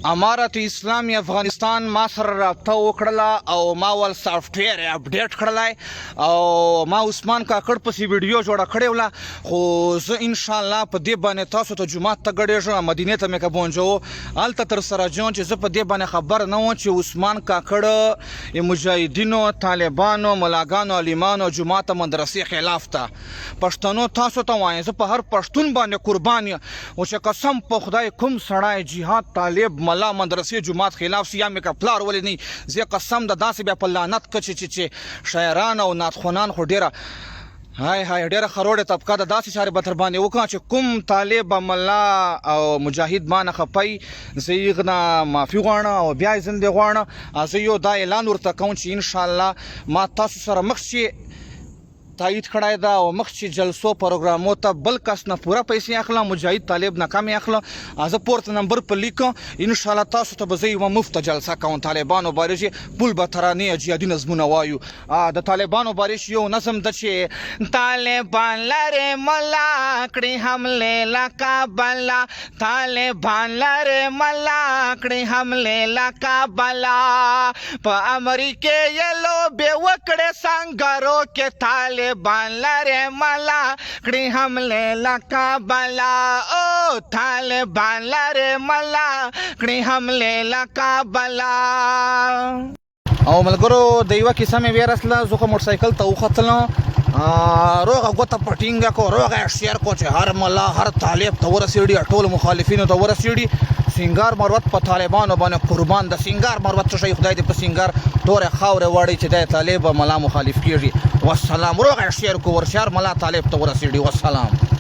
امارت اسلامی افغانستان ما سره رابطه وکړله او ما ول سافټویر اپډیټ کړلی او ما عثمان کاکړ پسې ویډیو جوړه کړې وله خو زه انشاءالله په دې باندې تاسو ته جومات ته ګډېږم مدینې ته مې که بونجو هلته تر سره جون چې زه په دې باندې خبر نه وم چې عثمان کاکړ مجاهدینو طالبانو ملاګانو علیمانو جومات مدرسې خلاف ته پښتنو تاسو ته وایم زه په هر پښتون باندې قربان یم او چې قسم په خدای کوم سړی جهاد طالب ملا مدرسې جومات خلاف سي یا مې که پلار ولې نه زه قسم د داسې بیا په لعنت کچې چې شاعران او نعتخوانان خو ډېره هاي ډېره خروړې طبقه ده داسې چارې به تر باندې وکړم چې کوم طالب ملا او مجاهد مانه خفی زه یې هغه نه معافي غواړم او بیا یې زندې غواړم زه یو دا اعلان ورته کوم چې انشاءالله ما تاسو سره مخ چې تایید کړای دا او مخ چې جلسو پروګرامو ته بل کس نه پوره پیسې اخلم مجاهد طالب نه کم اخلم زه پورته نمبر په لیکم انشاءالله تاسو ته به زه یوه مفته جلسه کوم طالبانو باره چې پول به ترانې جهادي نظمونه وایو د طالبانو باره یو نظم ده چې طالبان لرې ملا کړي حملې لکه بلا طالبان لرې ملا کړي حملې لکه بلا په امریکې یې لوبې وکړې سنګرو کې طالبان لرې ملا کړي حملې لکه بلا او طالبان لرې ملا کړي حملې لکه بلا او ملګرو د یوه کیسه مې ویرسله زه خو موټرسایکل ته وختلم روغه ګوته پټینګه کو روغه شیر کو چې هر ملا هر طالب ته ورسېږي ټول مخالفینو ته ورسېږي سنگار مروت په طالبانو باندې قربان د سنگار مروت څه شي خدای دې په سنگار تورې خاورې واړی چې د طالب ملا مخالف کیږي والسلام روغه شیر کو ورشار ملا طالب ته ورسېږي والسلام